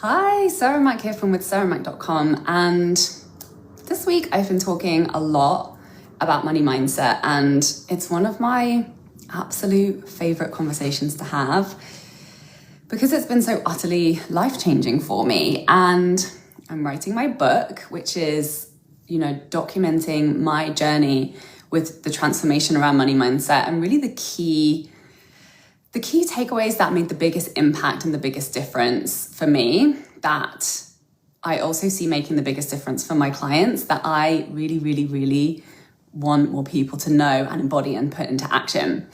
Hi, Sarah Mack here from sarahmack.com, and this week I've been talking a lot about money mindset, and it's one of my absolute favorite conversations to have because it's been so utterly life-changing for me. And I'm writing my book, which is, documenting my journey with the transformation around money mindset and really the key takeaways that made the biggest impact and the biggest difference for me, that I also see making the biggest difference for my clients, that I really, really, really want more people to know and embody and put into action.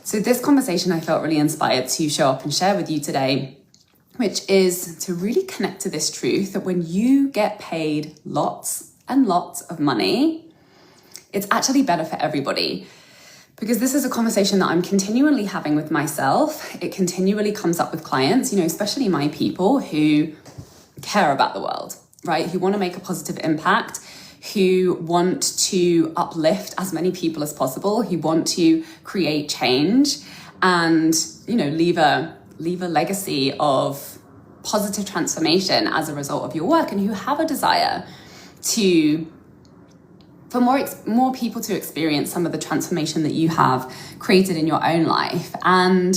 So this conversation I felt really inspired to show up and share with you today, which is to really connect to this truth that when you get paid lots and lots of money, it's actually better for everybody. Because this is a conversation that I'm continually having with myself. It continually comes up with clients, especially my people who care about the world, right? Who want to make a positive impact, who want to uplift as many people as possible, who want to create change and, leave a legacy of positive transformation as a result of your work, and who have a desire for more people to experience some of the transformation that you have created in your own life. And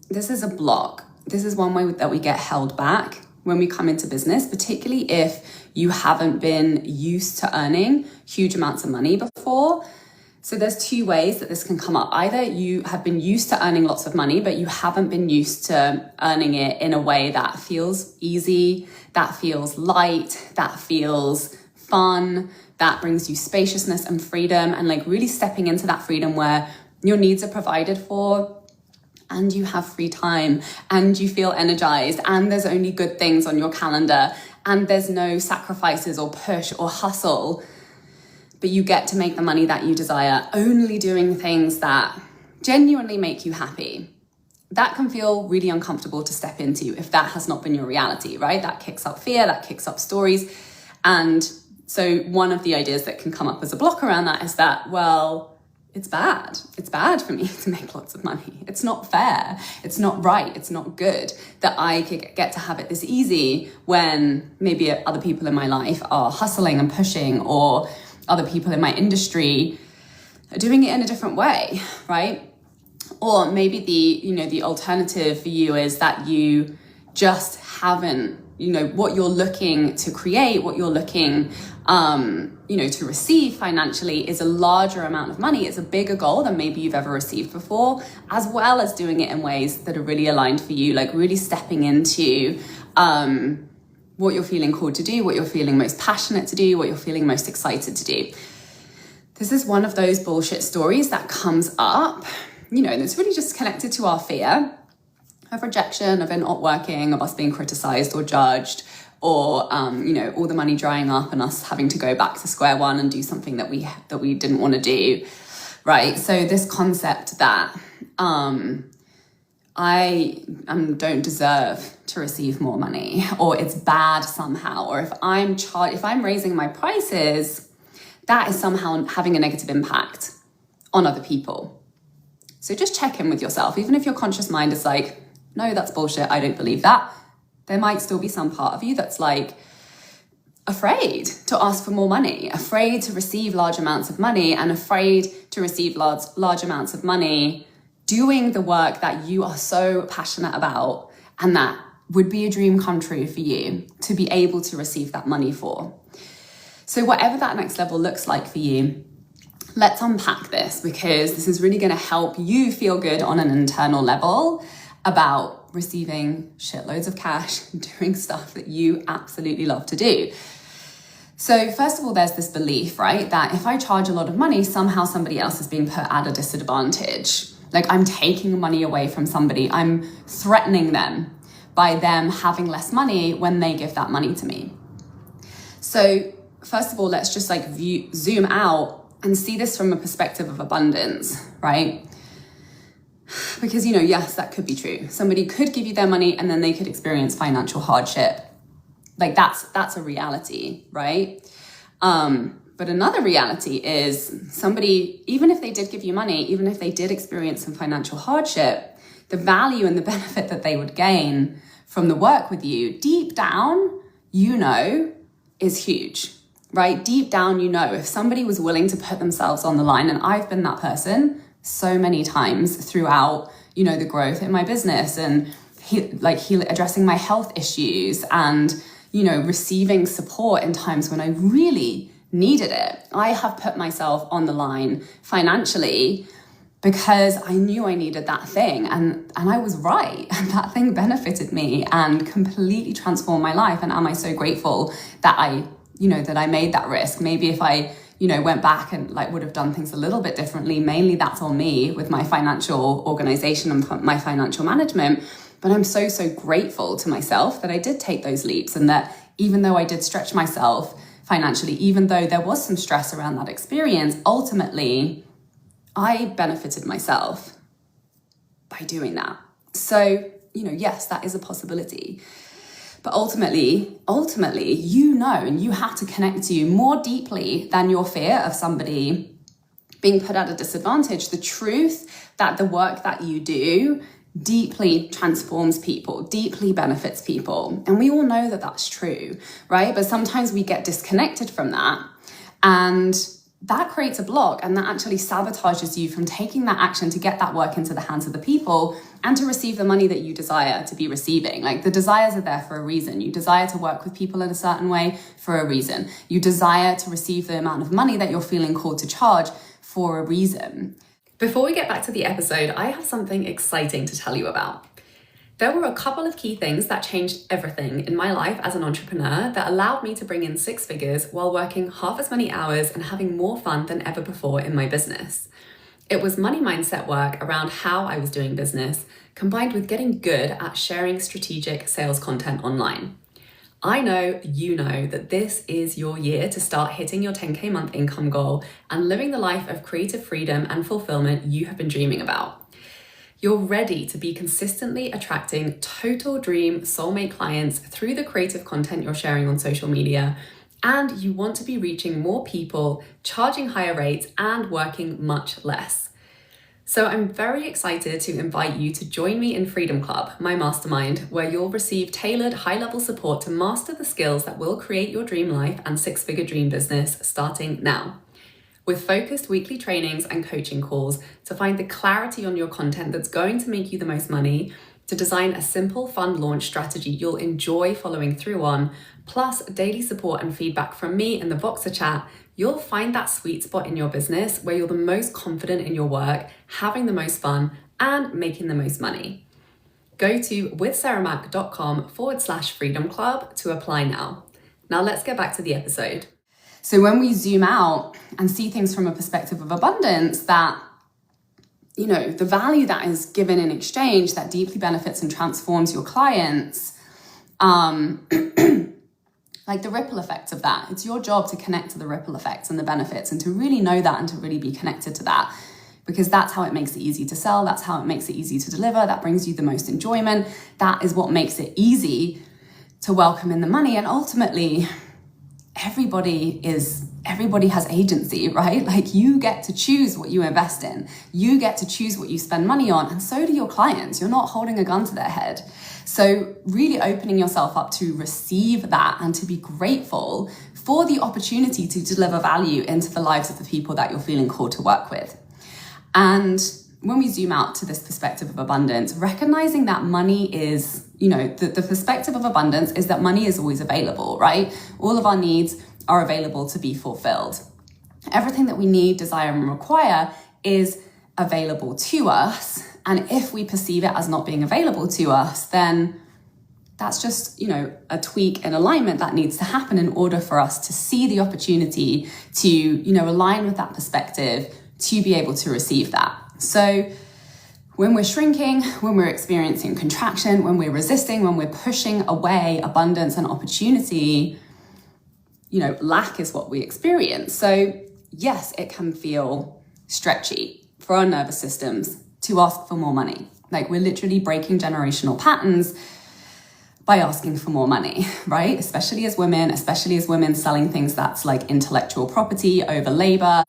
this is a block. This is one way that we get held back when we come into business, particularly if you haven't been used to earning huge amounts of money before. So there's two ways that this can come up. Either you have been used to earning lots of money, but you haven't been used to earning it in a way that feels easy, that feels light, that feels fun, that brings you spaciousness and freedom, and really stepping into that freedom where your needs are provided for and you have free time and you feel energized and there's only good things on your calendar and there's no sacrifices or push or hustle, but you get to make the money that you desire, only doing things that genuinely make you happy. That can feel really uncomfortable to step into if that has not been your reality, right? That kicks up fear, that kicks up stories. And so one of the ideas that can come up as a block around that is that, well, it's bad. It's bad for me to make lots of money. It's not fair. It's not right. It's not good that I could get to have it this easy when maybe other people in my life are hustling and pushing, or other people in my industry are doing it in a different way, right? Or maybe the alternative for you is that you just haven't, what you're looking to create, what you're looking to receive financially is a larger amount of money. It's a bigger goal than maybe you've ever received before, as well as doing it in ways that are really aligned for you, really stepping into what you're feeling called to do, what you're feeling most passionate to do, what you're feeling most excited to do. This is one of those bullshit stories that comes up, and it's really just connected to our fear of rejection, of it not working, of us being criticized or judged, or all the money drying up and us having to go back to square one and do something that we didn't want to do, right? So this concept that I don't deserve to receive more money, or it's bad somehow, or if I'm raising my prices, that is somehow having a negative impact on other people. So just check in with yourself, even if your conscious mind is like, no, that's bullshit, I don't believe that. There might still be some part of you that's afraid to ask for more money, afraid to receive large amounts of money, and afraid to receive large amounts of money doing the work that you are so passionate about and that would be a dream come true for you to be able to receive that money for. So whatever that next level looks like for you, let's unpack this, because this is really going to help you feel good on an internal level about receiving shitloads of cash, doing stuff that you absolutely love to do. So first of all, there's this belief, right, that if I charge a lot of money, somehow somebody else is being put at a disadvantage. I'm taking money away from somebody. I'm threatening them by them having less money when they give that money to me. So first of all, let's just zoom out and see this from a perspective of abundance, right? Because, yes, that could be true. Somebody could give you their money and then they could experience financial hardship. That's a reality, right? But another reality is somebody, even if they did give you money, even if they did experience some financial hardship, the value and the benefit that they would gain from the work with you, deep down, is huge, right? Deep down, if somebody was willing to put themselves on the line, and I've been that person so many times throughout, the growth in my business and addressing my health issues and, receiving support in times when I really needed it. I have put myself on the line financially because I knew I needed that thing, and I was right, and that thing benefited me and completely transformed my life. And am I so grateful that I made that risk? Maybe if I, went back and would have done things a little bit differently, mainly that's on me with my financial organization and my financial management. But I'm so, so grateful to myself that I did take those leaps, and that even though I did stretch myself financially, even though there was some stress around that experience, ultimately, I benefited myself by doing that. So, yes, that is a possibility. But ultimately, and you have to connect to you more deeply than your fear of somebody being put at a disadvantage. The truth that the work that you do deeply transforms people, deeply benefits people. And we all know that that's true, right? But sometimes we get disconnected from that, and that creates a block, and that actually sabotages you from taking that action to get that work into the hands of the people and to receive the money that you desire to be receiving. The desires are there for a reason. You desire to work with people in a certain way for a reason. You desire to receive the amount of money that you're feeling called to charge for a reason. Before we get back to the episode, I have something exciting to tell you about. There were a couple of key things that changed everything in my life as an entrepreneur that allowed me to bring in 6 figures while working half as many hours and having more fun than ever before in my business. It was money mindset work around how I was doing business, combined with getting good at sharing strategic sales content online. I know you know that this is your year to start hitting your 10K month income goal and living the life of creative freedom and fulfillment you have been dreaming about. You're ready to be consistently attracting total dream soulmate clients through the creative content you're sharing on social media, and you want to be reaching more people, charging higher rates, and working much less. So I'm very excited to invite you to join me in Freedom Club, my mastermind, where you'll receive tailored high-level support to master the skills that will create your dream life and 6-figure dream business starting now. With focused weekly trainings and coaching calls to find the clarity on your content that's going to make you the most money, to design a simple, fun launch strategy you'll enjoy following through on, plus daily support and feedback from me in the Voxer chat, you'll find that sweet spot in your business where you're the most confident in your work, having the most fun, and making the most money. Go to withsarahmac.com/freedom club to apply now. Now let's get back to the episode. So when we zoom out and see things from a perspective of abundance, that, the value that is given in exchange that deeply benefits and transforms your clients, the ripple effects of that, it's your job to connect to the ripple effects and the benefits and to really know that and to really be connected to that, because that's how it makes it easy to sell. That's how it makes it easy to deliver. That brings you the most enjoyment. That is what makes it easy to welcome in the money. And ultimately, everybody has agency, right? You get to choose what you invest in. You get to choose what you spend money on, and so do your clients. You're not holding a gun to their head. So really opening yourself up to receive that and to be grateful for the opportunity to deliver value into the lives of the people that you're feeling called to work with. And when we zoom out to this perspective of abundance, recognizing that money is, the perspective of abundance is that money is always available, right? All of our needs are available to be fulfilled. Everything that we need, desire, and require is available to us. And if we perceive it as not being available to us, then that's just, a tweak in alignment that needs to happen in order for us to see the opportunity to, align with that perspective to be able to receive that. So when we're shrinking, when we're experiencing contraction, when we're resisting, when we're pushing away abundance and opportunity, lack is what we experience. So yes, it can feel stretchy for our nervous systems to ask for more money. We're literally breaking generational patterns by asking for more money, right? Especially as women selling things that's like intellectual property over labor.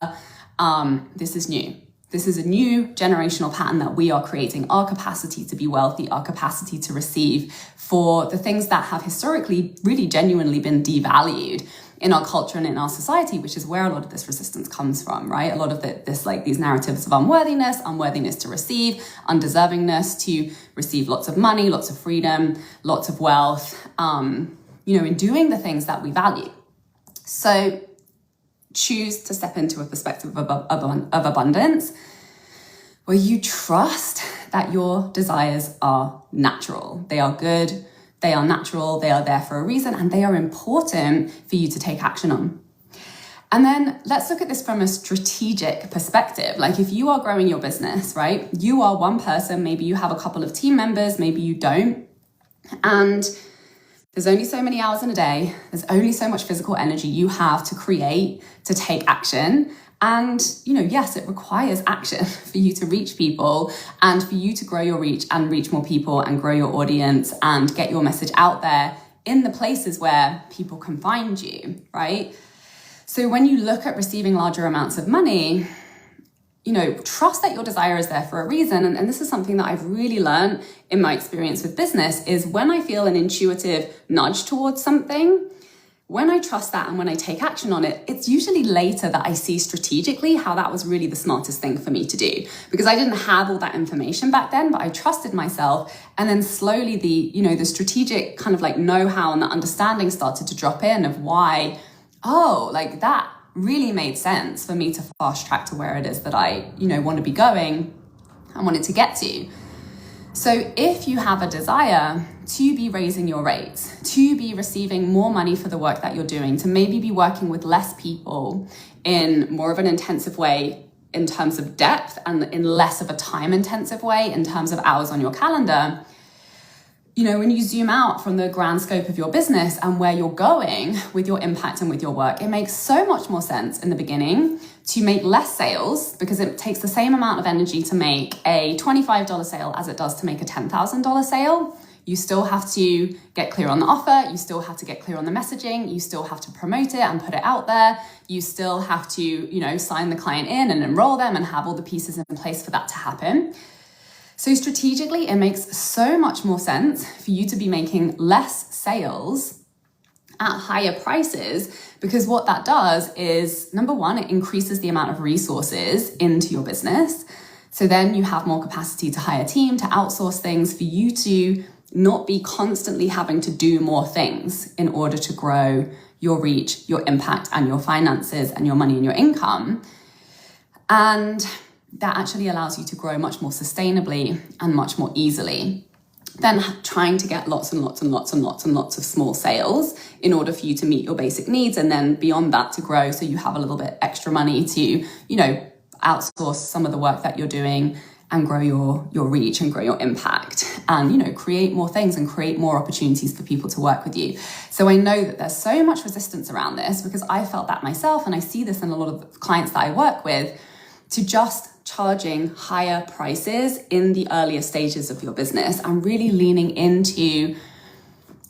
This is new. This is a new generational pattern that we are creating. Our capacity to be wealthy, our capacity to receive for the things that have historically really genuinely been devalued in our culture and in our society, which is where a lot of this resistance comes from, right? A lot of these narratives of unworthiness to receive, undeservingness to receive lots of money, lots of freedom, lots of wealth, in doing the things that we value. So choose to step into a perspective of abundance where you trust that your desires are natural. They are good, they are natural, they are there for a reason, and they are important for you to take action on. And then let's look at this from a strategic perspective. Like if you are growing your business, right? You are one person, maybe you have a couple of team members, maybe you don't. And there's only so many hours in a day. There's only so much physical energy you have to create, to take action. And, yes, it requires action for you to reach people and for you to grow your reach and reach more people and grow your audience and get your message out there in the places where people can find you, right? So when you look at receiving larger amounts of money, trust that your desire is there for a reason. And this is something that I've really learned in my experience with business is when I feel an intuitive nudge towards something, when I trust that and when I take action on it, it's usually later that I see strategically how that was really the smartest thing for me to do, because I didn't have all that information back then, but I trusted myself. And then slowly the strategic kind of like know-how and the understanding started to drop in of why, that really made sense for me to fast track to where it is that I, want to be going and wanted to get to. So if you have a desire to be raising your rates, to be receiving more money for the work that you're doing, to maybe be working with less people in more of an intensive way in terms of depth and in less of a time intensive way in terms of hours on your calendar, when you zoom out from the grand scope of your business and where you're going with your impact and with your work, it makes so much more sense in the beginning to make less sales, because it takes the same amount of energy to make a $25 sale as it does to make a $10,000 sale. You still have to get clear on the offer. You still have to get clear on the messaging. You still have to promote it and put it out there. You still have to, sign the client in and enroll them and have all the pieces in place for that to happen. So strategically, it makes so much more sense for you to be making less sales at higher prices, because what that does is, number one, it increases the amount of resources into your business. So then you have more capacity to hire a team, to outsource things, for you to not be constantly having to do more things in order to grow your reach, your impact, and your finances and your money and your income. And that actually allows you to grow much more sustainably and much more easily than trying to get lots and lots and lots and lots and lots of small sales in order for you to meet your basic needs, and then beyond that to grow so you have a little bit extra money to, outsource some of the work that you're doing and grow your reach and grow your impact and, create more things and create more opportunities for people to work with you. So I know that there's so much resistance around this, because I felt that myself, and I see this in a lot of the clients that I work with, to just charging higher prices in the earlier stages of your business and really leaning into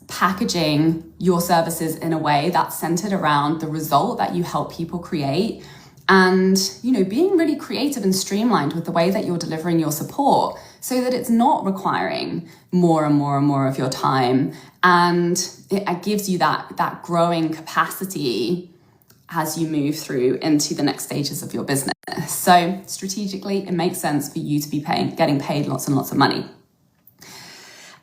packaging your services in a way that's centered around the result that you help people create, and being really creative and streamlined with the way that you're delivering your support so that it's not requiring more and more and more of your time, and it gives you that growing capacity as you move through into the next stages of your business. So strategically, it makes sense for you to be getting paid lots and lots of money.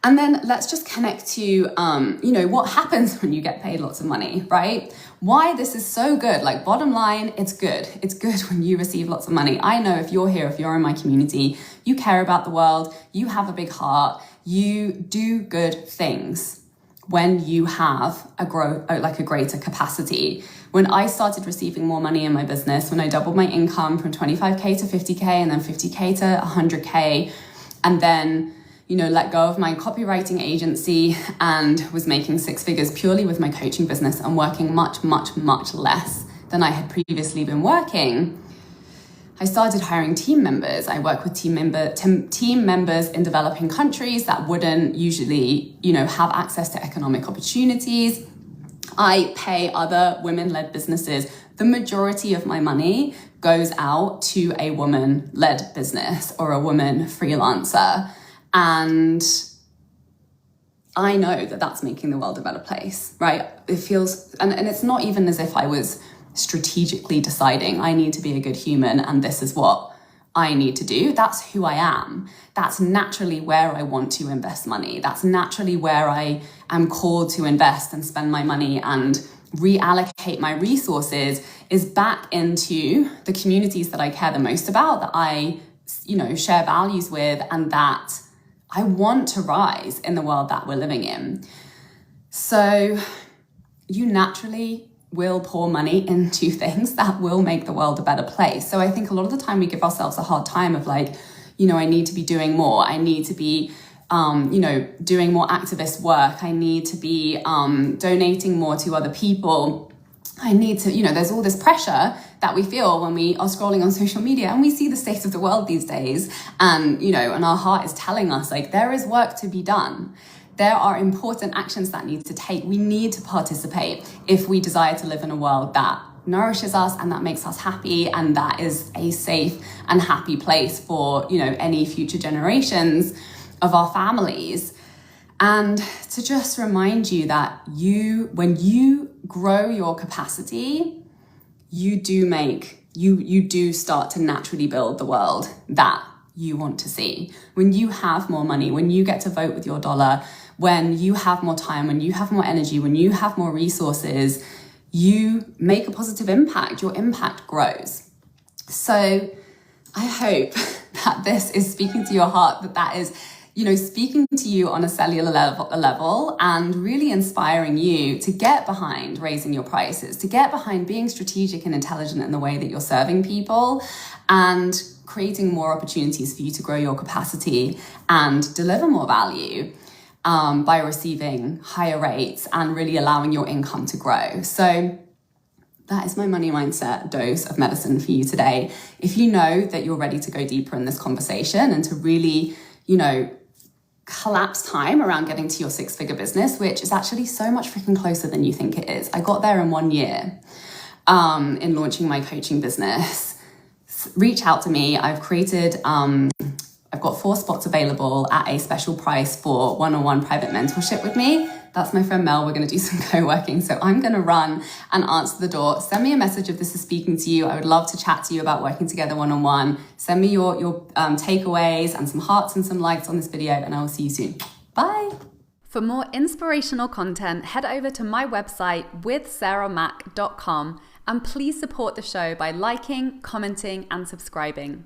And then let's just connect to, what happens when you get paid lots of money, right? Why this is so good. Like, bottom line, it's good. It's good when you receive lots of money. I know if you're here, if you're in my community, you care about the world, you have a big heart, you do good things when you have a greater capacity. When I started receiving more money in my business, when I doubled my income from 25K to 50K and then 50K to 100K, and then let go of my copywriting agency and was making six figures purely with my coaching business and working much, much, much less than I had previously been working, I started hiring team members. I work with team members in developing countries that wouldn't usually, have access to economic opportunities. I pay other women-led businesses the majority of my money goes out to a woman-led business or a woman freelancer. And I know that that's making the world a better place, right? It feels, and it's not even as if I was strategically deciding I need to be a good human and this is what I need to do. That's who I am. That's naturally where I want to invest money. That's naturally where I am called to invest and spend my money and reallocate my resources, is back into the communities that I care the most about, that I, share values with, and that I want to rise in the world that we're living in. So you naturally will pour money into things that will make the world a better place. So I think a lot of the time we give ourselves a hard time of like, I need to be doing more. I need to be, doing more activist work. I need to be donating more to other people. I need to, there's all this pressure that we feel when we are scrolling on social media and we see the state of the world these days. And, and our heart is telling us like, there is work to be done. There are important actions that need to take. We need to participate if we desire to live in a world that nourishes us and that makes us happy and that is a safe and happy place for, any future generations of our families. And to just remind you that when you grow your capacity, you do start to naturally build the world that you want to see. When you have more money, when you get to vote with your dollar, when you have more time, when you have more energy, when you have more resources, you make a positive impact. Your impact grows. So I hope that this is speaking to your heart, that is, speaking to you on a cellular level and really inspiring you to get behind raising your prices, to get behind being strategic and intelligent in the way that you're serving people and creating more opportunities for you to grow your capacity and deliver more value by receiving higher rates and really allowing your income to grow. So that is my money mindset dose of medicine for you today. If you know that you're ready to go deeper in this conversation and to really, collapse time around getting to your 6-figure business, which is actually so much freaking closer than you think it is. I got there in 1 year in launching my coaching business. Reach out to me. I've got 4 spots available at a special price for one-on-one private mentorship with me. That's my friend Mel. We're going to do some co-working. So I'm going to run and answer the door. Send me a message if this is speaking to you. I would love to chat to you about working together one-on-one. Send me your takeaways and some hearts and some likes on this video, and I will see you soon. Bye. For more inspirational content, head over to my website withsarahmac.com and please support the show by liking, commenting, and subscribing.